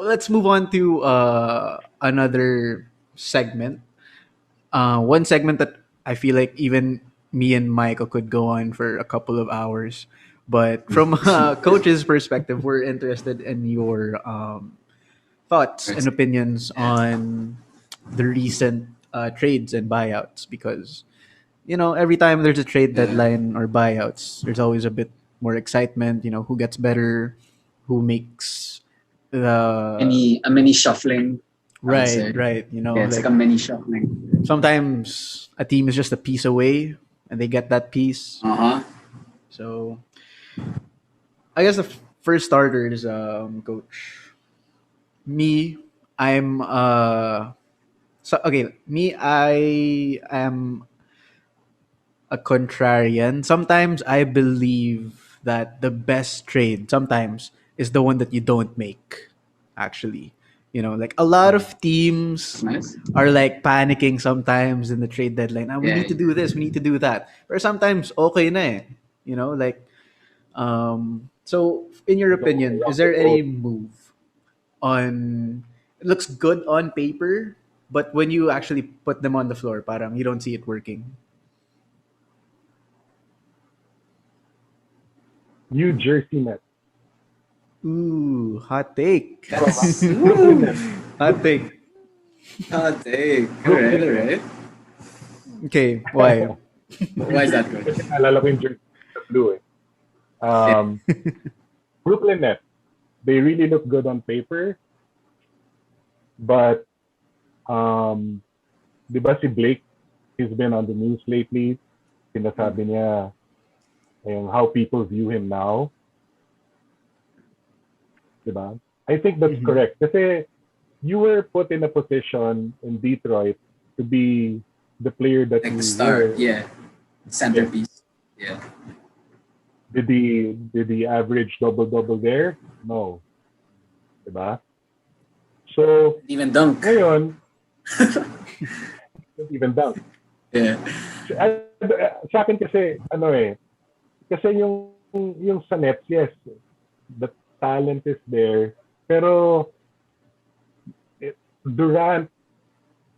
let's move on to another segment. One segment that I feel like even me and Myko could go on for a couple of hours. But from a coach's perspective, we're interested in your thoughts and opinions Yeah. on the recent trades and buyouts, because every time there's a trade Yeah. deadline or buyouts, there's always a bit more excitement. Who gets better, who makes the A mini shuffling, I would right, say. right. Yeah, it's like Like a mini shuffling. sometimes a team is just a piece away and they get that piece. Uh-huh. So I guess the first starter is coach. Me, I'm so okay. Me, I am a contrarian. Sometimes I believe that the best trade sometimes is the one that you don't make. Actually, like a lot of That's teams nice. are like panicking sometimes in the trade deadline. We Yeah. need to do this, we need to do that. Or sometimes okay na eh. Like so in your Go opinion, rock is and there roll. any move on it looks good on paper, but when you actually put them on the floor, parang you don't see it working? New Jersey Nets. Ooh, hot take. That's Brooklyn Nets. Hot take. hot take. All right, Brooklyn all Nets. right. Okay, why? Why is that good? Kasi naalala ko yung Jersey na blue eh. Yeah. Brooklyn Nets. They really look good on paper, but di ba si Blake, he's been on the news lately. Sinasabi niya how people view him now. Di ba? I think that's Mhm. correct. Kasi you were put in a position in Detroit to be the player that Like you the star. were. Yeah. Centerpiece. Yeah. Did he average double-double there? No. Diba? So, Even dunk. ngayon, even down. Yeah. Sa akin kasi, kasi yung sa Nets, yes, the talent is there, pero Durant,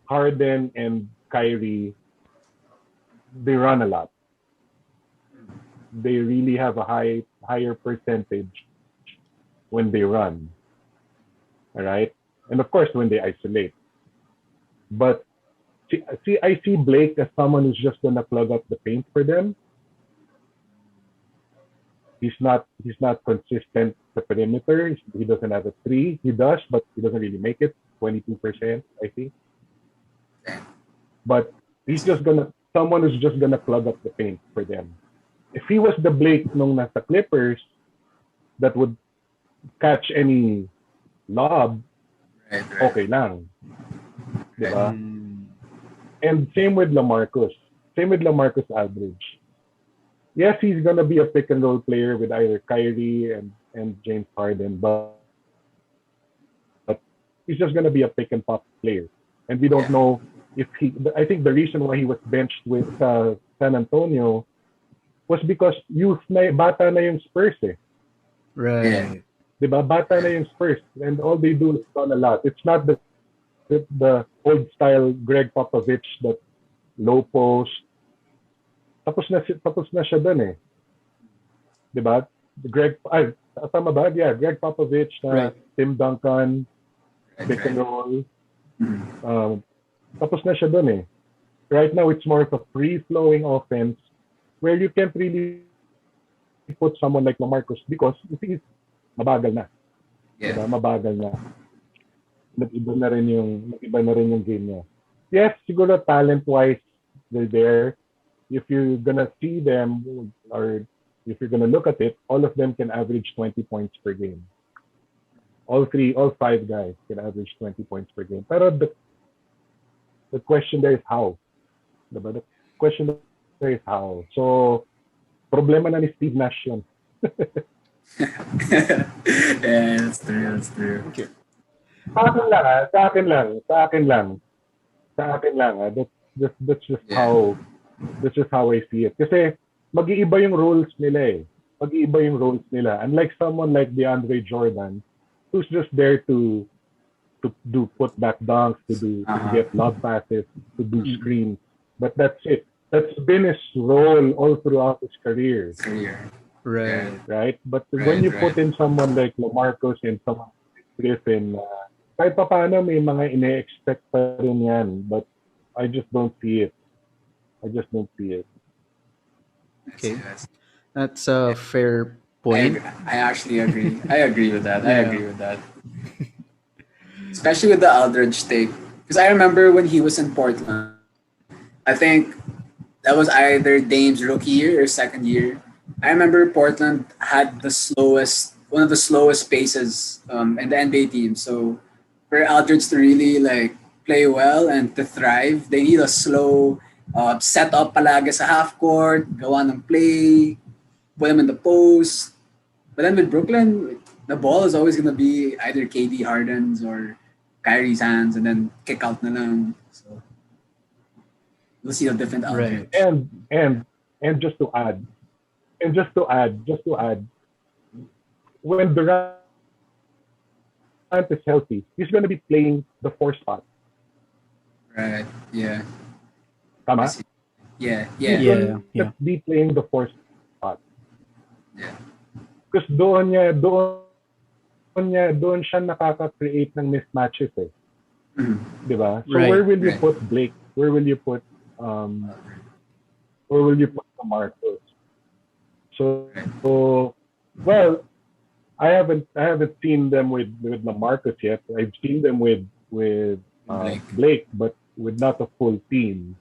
Harden, and Kyrie, they run a lot. They really have a higher percentage when they run. All right? And of course, when they isolate. But I see Blake as someone who's just going to plug up the paint for them. He's not consistent the perimeter. He doesn't have a three. He does, but he doesn't really make it. 22%, I think. But he's just someone who's just gonna plug up the paint for them. If he was the Blake nung nasa Clippers that would catch any lob, Right. okay lang. Diba? Mm. And same with LaMarcus. Same with LaMarcus Aldridge. Yes, he's gonna be a pick and roll player with either Kyrie and James Harden, but he's just gonna be a pick and pop player. And we don't know if I think the reason why he was benched with San Antonio was because bata na yung Spurs eh. Right. Yeah. Diba? Bata na yung Spurs. And all they do is run a lot. It's not the old style Greg Popovich that low post. Tapos na siya dun eh. Diba? Tama ba? Yeah, Greg Popovich, Right. Tim Duncan, pick and roll. Tapos na siya dun eh. Right now, it's more of a free-flowing offense where you can't really put someone like LaMarcus because he's mabagal na. Yeah. Diba? Mabagal na. Nag-iba na rin yung game niya. Yes, siguro talent-wise, they're there. If you're gonna see them, or if you're gonna look at it, all of them can average 20 points per game. All five guys can average 20 points per game. Pero the question there is how. Diba? The question there is how. So, problema na ni Steve Nash yun. Yeah, that's true. Okay. Sa akin lang. That's just how I see it. Kasi mag-iiba yung roles nila eh. Mag-iiba yung roles nila. Unlike someone like DeAndre Jordan, who's just there to to do putback dunks, to get lob passes, to do screens. But that's it. That's been his role all throughout his career, Career. Yeah. Right. right? But when Right, you right. put in someone like LaMarcus and someone like Griffin, kahit pa paano may mga ine-expect pa rin yan. But I just don't see it. I just don't see it. I see, Okay. I see. That's a fair I, point. I actually agree. I agree with that. I Yeah. agree with that. Especially with the Aldridge take. Because I remember when he was in Portland, I think that was either Dame's rookie year or second year. I remember Portland had one of the slowest paces in the NBA team. So for Aldridge to really like play well and to thrive, they need a slow set up palagi sa half court, gawa ng play, put them in the post. But then with Brooklyn, the ball is always gonna be either KD Harden's or Kyrie's hands, and then kick out na lang. So we'll see a different Right. Aldridge. And just to add, when Durant is healthy, he's going to be playing the four spot. Right. Yeah. I Tama? see. Yeah. He's Yeah. Yeah. going Yeah. to be playing the four spot. Yeah. Because doon siya nakaka-create ng mismatches eh. Mhm. Di ba? So Right. where will you Right. put Blake? Where will you put Marcos? So well, I haven't seen them with Marcus yet. I've seen them with Blake. Blake, but with not a full team.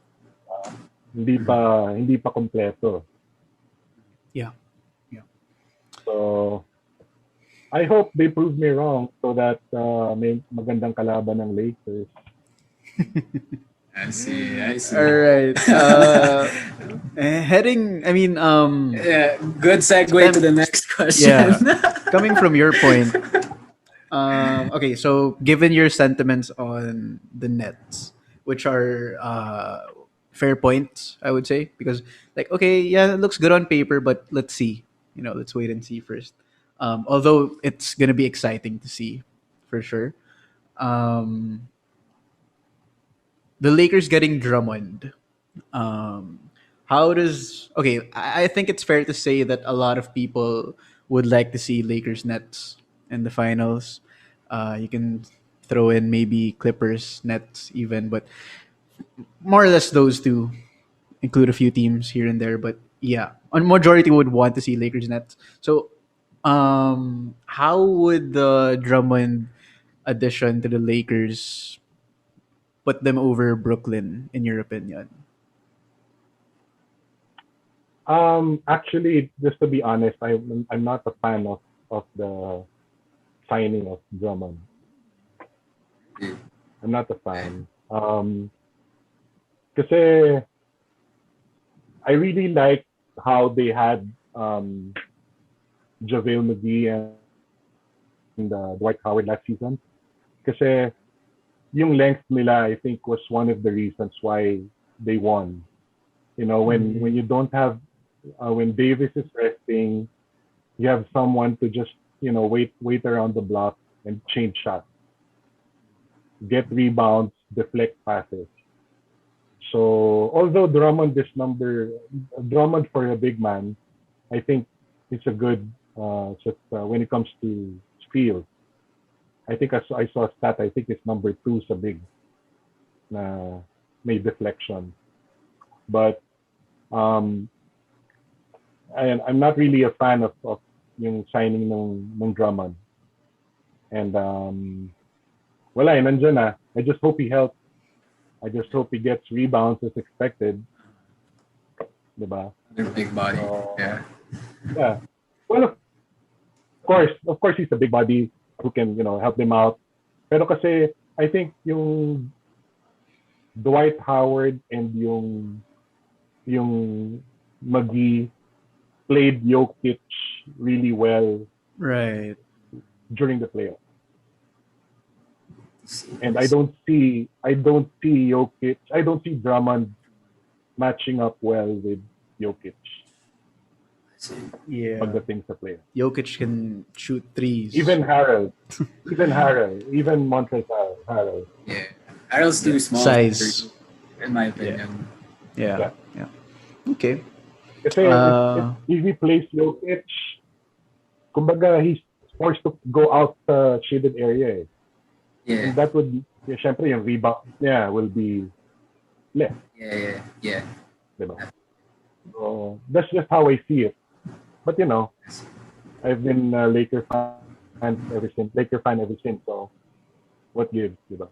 Hindi pa kompleto. Yeah. Yeah. So I hope they prove me wrong so that may magandang kalaban ng Lakers. I see. I see. All right. Heading. I mean, Yeah, good segue to the next question. yeah. Coming from your point. Okay, so given your sentiments on the Nets, which are fair points, I would say, because like, okay, yeah, it looks good on paper, but let's see. Let's wait and see first. Although it's gonna be exciting to see, for sure. Um, the Lakers getting Drummond. Um, how does okay? I think it's fair to say that a lot of people would like to see Lakers Nets in the finals. You can throw in maybe Clippers Nets even, but more or less those two. Include a few teams here and there, but yeah, a majority would want to see Lakers Nets. So, how would the Drummond addition to the Lakers put them over Brooklyn, in your opinion? Actually, just to be honest, I'm not a fan of the signing of Drummond. I'm not a fan. Kasi I really like how they had JaVale McGee and Dwight Howard last season. Kasi yung length nila, I think, was one of the reasons why they won. When you don't have when Davis is resting, you have someone to just wait around the block and change shots, get rebounds, deflect passes. So although Drummond for a big man, I think it's a good when it comes to steals. I think I saw a stat. I think it's number 2 sa big na may deflection. But I'm not really a fan of yung signing ng Drummond. And wala nandiyan na. I just hope he helps. I just hope he gets rebounds as expected. Diba? They're big body. Yeah. Yeah. Well, of course he's a big body who can, help them out. Pero kasi I think yung Dwight Howard and yung McGee played Jokic really well Right. during the playoffs. And I don't see Jokic, I don't see Drummond matching up well with Jokic. Yeah. pagdating sa playoff. Jokic can shoot threes. Even Montrezl Harrell. Yeah. Harold's too small, Size. in my opinion. Yeah. Okay. Kasi if he plays Jokic, kumbaga he's forced to go out the shaded area. Yeah. And that would, syempre yung rebound niya will be less. Yeah. Diba? So that's just how I see it. But I've been a Laker fan ever since. So what gives, diba?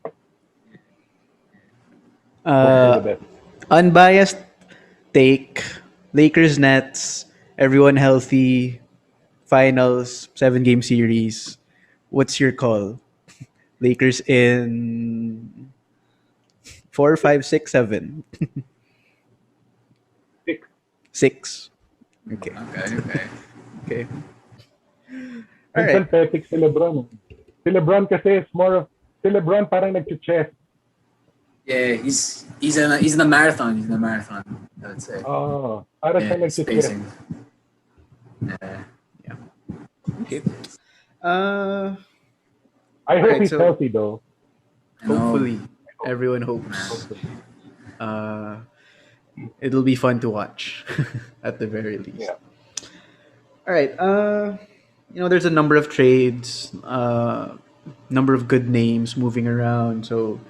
Uh, The best. unbiased take. Lakers Nets. Everyone healthy. Finals. 7-game series. What's your call? Lakers in 4, 5, 6, 7. Six. 6. Okay. Okay. All And right. synthetic si LeBron. Si LeBron kasi is more of, si LeBron parang nag-chess. Yeah, he's in a marathon. He's in a marathon, I would say. Oh, parang siya nag-chess. Spacing. Yeah. Okay. I hope Alright, he's so- healthy though. Hopefully. Everyone hopes. It'll be fun to watch at the very least. Yeah. All right. There's a number of trades, number of good names moving around. So,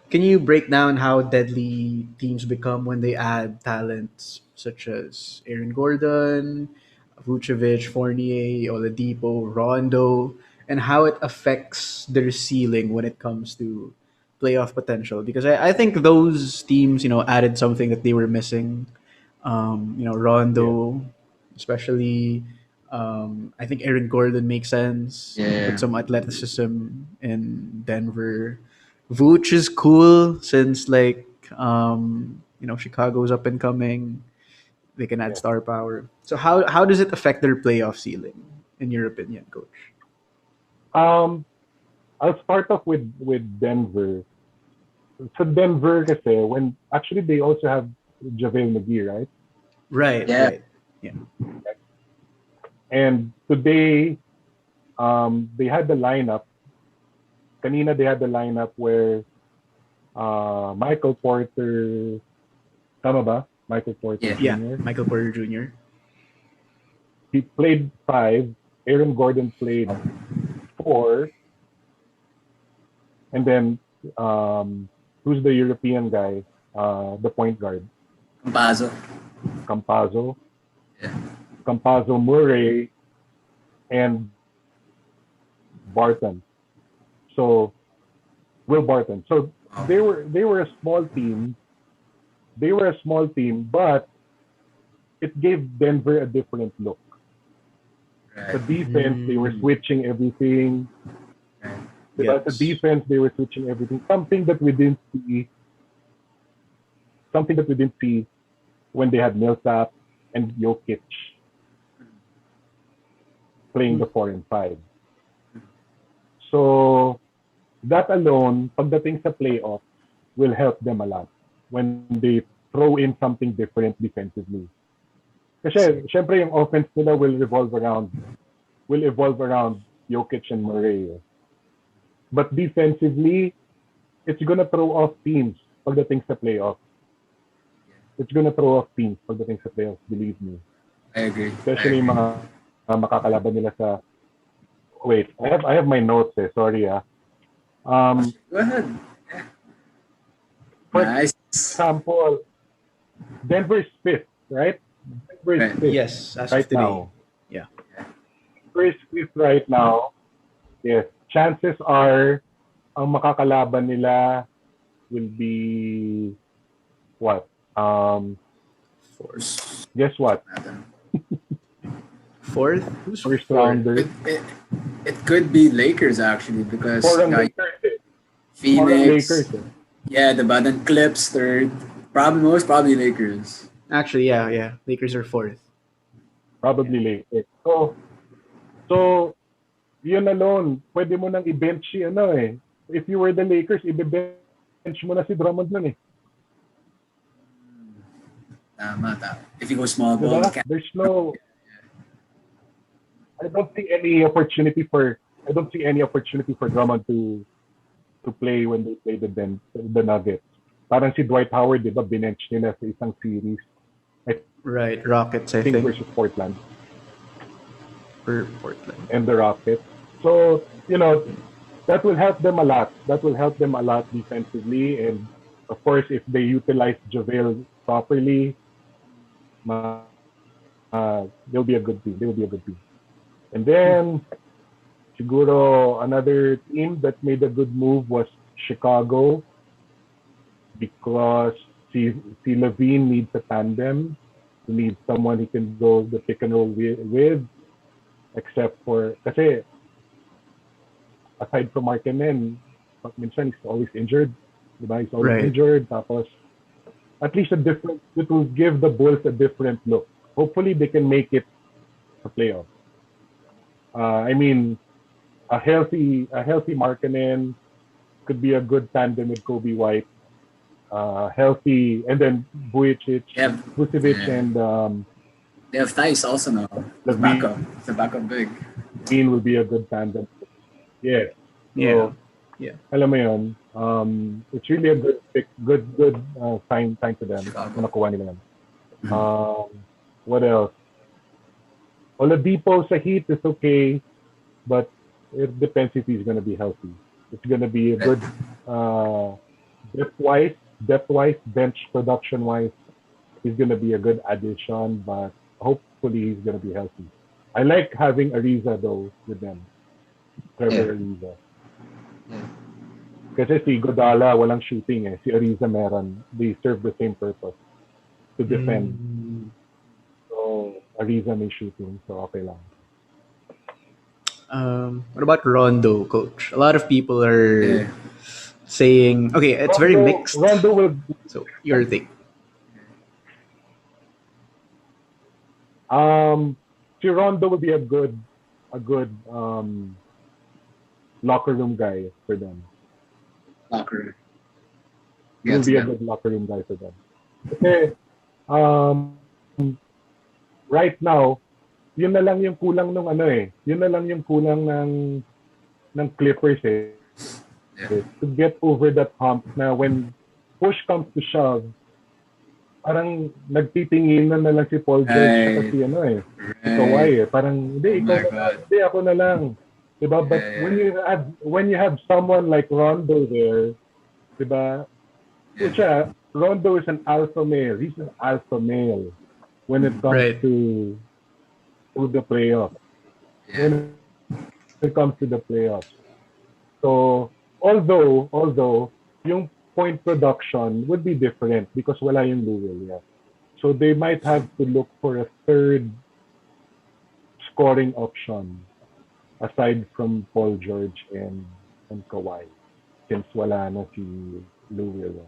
can you break down how deadly teams become when they add talents such as Aaron Gordon, Vucevic, Fournier, Oladipo, Rondo, and how it affects their ceiling when it comes to playoff potential? Because I think those teams, added something that they were missing. Rondo, especially. I think Aaron Gordon makes sense. Yeah. Put some athleticism in Denver. Vooch is cool since Chicago's up and coming. They can add Yeah. star power. So how does it affect their playoff ceiling, in your opinion, coach? I'll start off with Denver. So Denver kasi, when actually they also have JaVale McGee, right? Right. Yeah. Right. And today, they had the lineup. Kanina they had the lineup where Michael Porter, tama ba? Michael Porter Yeah. Jr. Michael Porter Jr. He played 5. Aaron Gordon played 4. And then who's the European guy? The point guard, Campazzo. Yeah. Campazzo, Murray, and Barton. So Will Barton. So they were a small team. But it gave Denver a different look. The Right. defense, they were switching everything. Right. The defense, they were switching everything. Something that we didn't see when they had Millsap and Jokic playing the 4 and 5. So that alone, pagdating sa playoff, will help them a lot when they throw in something different defensively. Kasi syempre yung offense nila will evolve around Jokic and Murray. But defensively, it's gonna throw off teams pagdating sa playoff. Believe me. I agree. Especially yung mga makakalaban nila sa... Wait, I have my notes eh. Sorry ah. Go ahead. For Nice. example, Denver is 5th, right? Denver is Right. 5th Yes, as right of today. now. Yeah. Denver is 5th right now. Yes. Chances are, ang makakalaban nila will be what? Force. Guess what? Fourth? Who's First fourth? rounder. It could be Lakers actually because For ang Lakers eh. For ang Phoenix. Lakers eh. Yeah, the then Clips third. Probably Lakers. Actually, yeah. Lakers are fourth. Probably Lakers. So, yun alone, pwede mo nang i-bench si ano eh. If you were the Lakers, i-bench mo na si Drummond nun eh. Tama. If you go small ball, Diba? There's no I don't see any opportunity for Drummond to play when they play the Nuggets. Parang si Dwight Howard, di ba, binench nila sa isang series. I Right, Rockets, I think think. versus Portland For Portland. and the Rockets. So, that will help them a lot. That will help them a lot defensively. And of course, if they utilize JaVale properly, they'll be a good team. They will be a good team. And then, siguro, another team that made a good move was Chicago because see Levine needs a tandem. He needs someone he can go the pick and roll with except for, kasi, aside from Markkanen, minsan he's always injured. Diba? He's always Right. injured. Tapos, at least it will give the Bulls a different look. Hopefully, they can make it a playoff. I mean, a healthy Markkanen could be a good tandem with Kobe White. Healthy, and then Vucevic, and They have Thais also now. The backup. The backup big. Levine will be a good tandem. Yeah. Yeah. So, Yeah. alam mo yun, it's really a good pick, good sign to them. Chicago. Nakuha nila yan. What else? Oladipo sa Heat is okay, but it depends if he's going to be healthy. It's going to be a good depth-wise, bench production-wise, he's going to be a good addition, but hopefully he's going to be healthy. I like having Ariza though with them. Trevor Ariza. Kasi si Godala walang shooting eh. Si Ariza meron. They serve the same purpose. To defend. So Ariza may shooting, so okay lang. What about Rondo, coach? A lot of people are saying, okay, it's very mixed. Rondo will. So your take. Si Rondo will be a good locker room guy for them. Locker room. He will be a good locker room guy for them. Kasi, right now, yun na lang yung kulang nung yun na lang yung kulang ng Clippers eh. To get over that hump na when push comes to shove, parang nagtitinginan na lang si Paul George at si Kawhi eh. Parang, hindi, ako na lang. Diba? But when you have someone like Rondo there, diba? Rondo is an alpha male. He's an alpha male when it comes to the playoffs. When it comes to the playoffs. So, although yung point production would be different because wala yung Lowell. So they might have to look for a third scoring option aside from Paul George and Kawhi, since wala na si Lowell.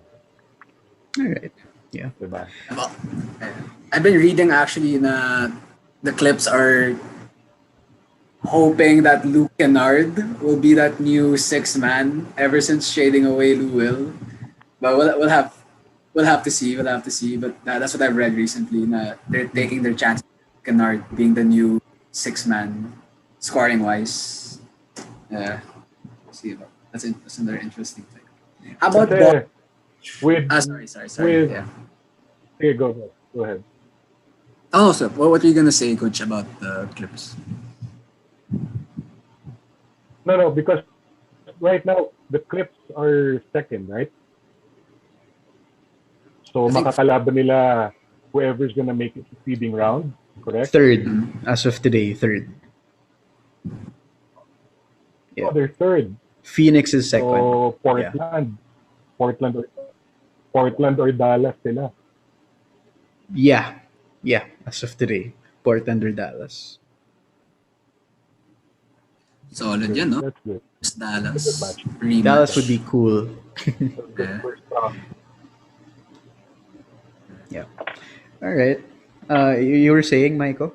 All right. Yeah. Diba? I've been reading actually na the Clips are hoping that Luke Kennard will be that new sixth man ever since trading away Lou Will. But we'll have to see. But that's what I've read recently. Na they're taking their chance. Kennard being the new sixth man, scoring wise. Yeah. See, that's another interesting thing. How about sorry. Yeah. Okay, go ahead. Oh, so what are you gonna say, Coach, about the Clippers? No, because right now the Clips are second, right? So makakalaban nila whoever's gonna make it to seeding round, correct? Third, as of today, third. Yeah. Oh, they're third. Phoenix is second. So Portland or Dallas sila. Yeah, as of today, Portland or Dallas. Solid yan, no? That's good. Dallas. Dallas would be cool. Yeah. All right. You were saying, Myko?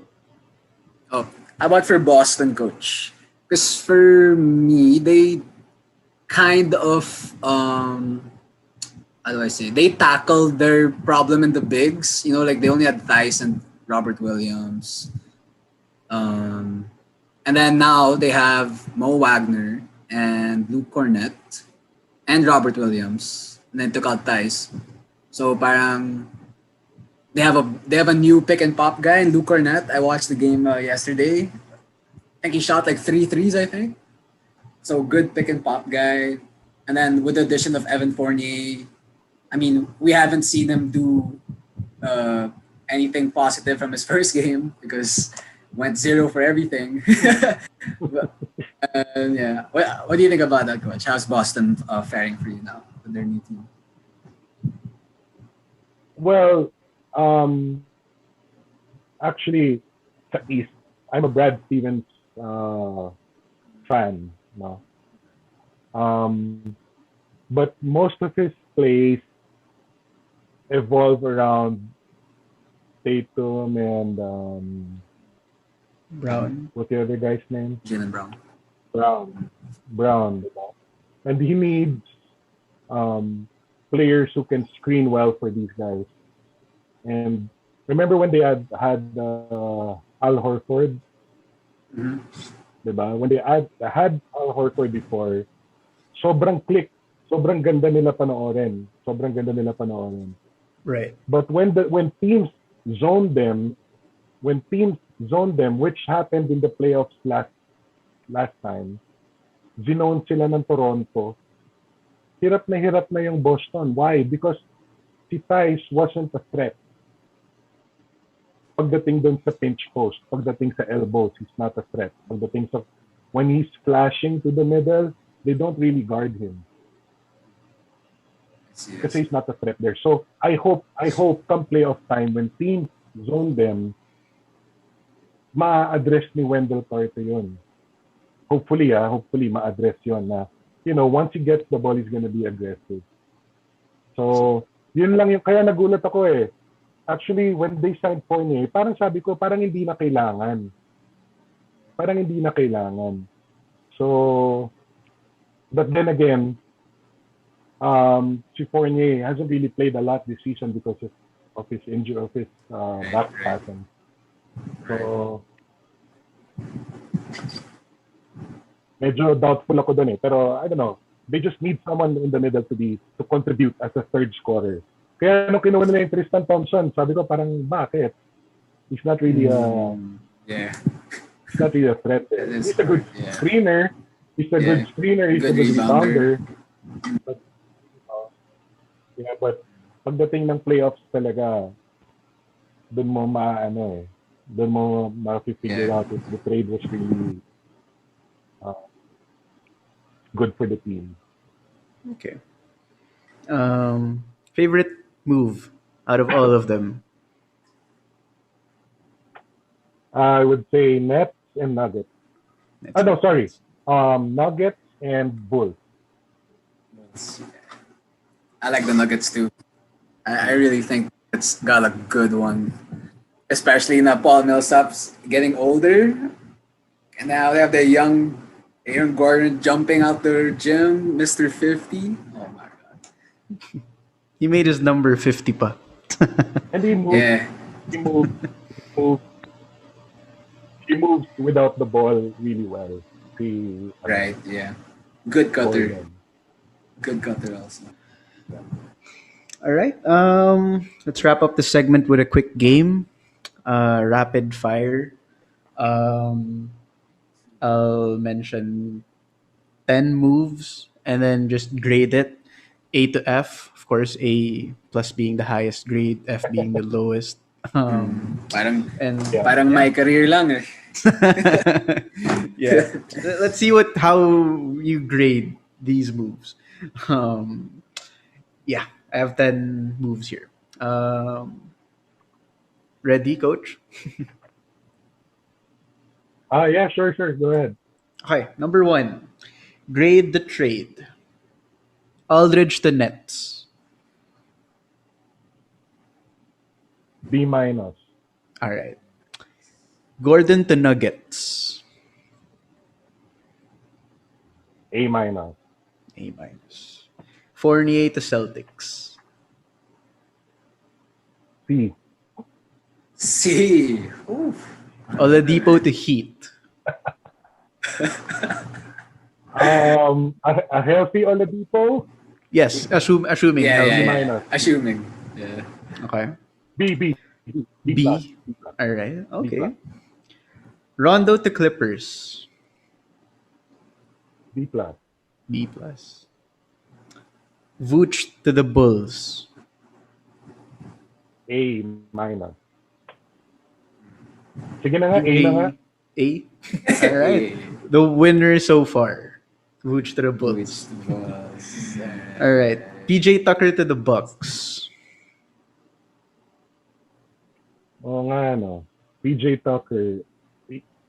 Oh, how about for Boston, Coach? Because for me, they kind of how do I say? They tackled their problem in the bigs. You know, like they only had Theis and Robert Williams. And then now they have Mo Wagner and Luke Cornett and Robert Williams. And then took out Tice. So parang they have a new pick and pop guy in Luke Cornett. I watched the game yesterday. I think he shot like three threes, I think. So good pick and pop guy. And then with the addition of Evan Fournier, I mean, we haven't seen him do uh, anything positive from his first game because went zero for everything. But, yeah, what do you think about that, coach? How's Boston faring for you now with their new team? Well, um, actually, sa East, I'm a Brad Stevens uh, fan. No? Um, but most of his plays evolve around Tatum and Brown. what's the other guy's name? Jalen Brown. Brown. Brown. Diba? And he needs um, players who can screen well for these guys. And remember when they had Al Horford, Mm-hmm. diba? When they had Al Horford before, sobrang click, sobrang ganda nila panoorin. Sobrang ganda nila panoorin. Right. But when teams zone them, which happened in the playoffs last time, zinone sila ng Toronto. Hirap na yung Boston. Why? Because si Tice wasn't a threat. Pagdating dun sa pinch post, pagdating sa elbows, he's not a threat. Pagdating sa when he's flashing to the middle, they don't really guard him Yes. kasi he's not a threat there. So I hope come playoff time when teams zone them, ma-address ni Wendell Carter yun. Hopefully ma-address yun na, once he gets the ball, he's gonna be aggressive. So, yun lang yung, kaya nagulat ako eh. Actually, when they signed Fournier, parang sabi ko, parang hindi na kailangan. So, but then again, si Fournier hasn't really played a lot this season because of his injury, of his back spasm. So, medyo doubtful ako dun eh. Pero, I don't know. They just need someone in the middle to contribute as a third scorer. Kaya nung kinuha nila yung Tristan Thompson, sabi ko parang, bakit? He's not really Yeah. he's not really a threat. He's a good screener. He's a good screener. He's a good rebounder. But pagdating ng playoffs talaga, doon mo doon mo ma-figure out if the trade was really good for the team. Okay. Favorite move out of all of them? I would say Nets and Nuggets. No, sorry. Nuggets and Bulls. I like the Nuggets too. I really think it's got a good one. Especially na Paul Millsap's getting older. And now they have the young Aaron Gordon jumping out the gym, Mr. 50. Oh my god. He made his number 50 pa. And he moved. Yeah. He moved. He moves without the ball really well. Right, yeah. Good cutter. Gordon. Good cutter also. All right. Let's wrap up the segment with a quick game. Rapid fire. Um, I'll mention 10 moves and then just grade it A to F. Of course, A plus being the highest grade, F being the lowest. Parang, And parang my career lang eh. yeah, let's see how you grade these moves. Um, yeah, I have 10 moves here. Ready, coach? Yeah, sure. Go ahead. Okay, number 1, grade the trade. Aldridge to Nets. B minus. All right. Gordon to Nuggets. A minus. A minus. Fournier to Celtics. C. See. Oof. Oladipo to Heat. A healthy Oladipo. Yes, assuming Yeah, healthy. yeah, minus. yeah. Assuming. Yeah. Okay. B plus. B. All right. B plus. Okay. Rondo to Clippers. B plus. B plus. Vooch to the Bulls. A minus. Sige na nga, A na nga. A. All right. The winner so far. Vooch to the Bulls. Which was. All right. PJ Tucker to the Bucks. Oo nga, no. PJ Tucker.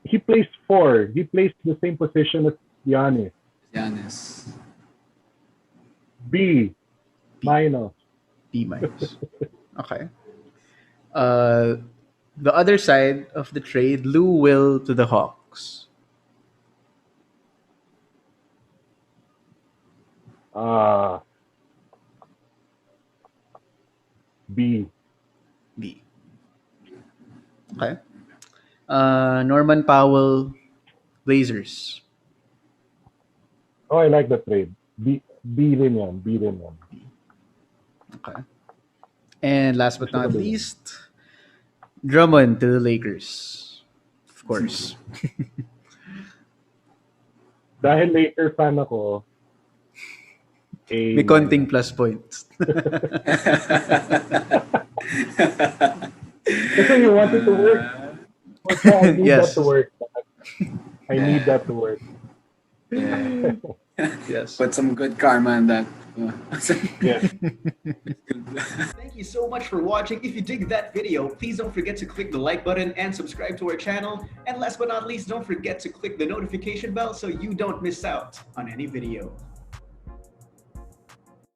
He plays 4. He plays the same position as Giannis. Giannis. B minus. B minus. Okay. The other side of the trade, Lou Will to the Hawks. B. B. Okay. Norman Powell, Blazers. Oh, I like the trade. B rin yan. Okay. And last but not least, Drummond to the Lakers. Of course. Dahil Laker fan ako, A May konting plus points. Kasi you want it to work. Okay, I need Yes. that to work. I need that to work. Yeah. Yes. Put some good karma in that. Yes. Thank you so much for watching. If you dig that video, please don't forget to click the like button and subscribe to our channel. And last but not least, don't forget to click the notification bell so you don't miss out on any video.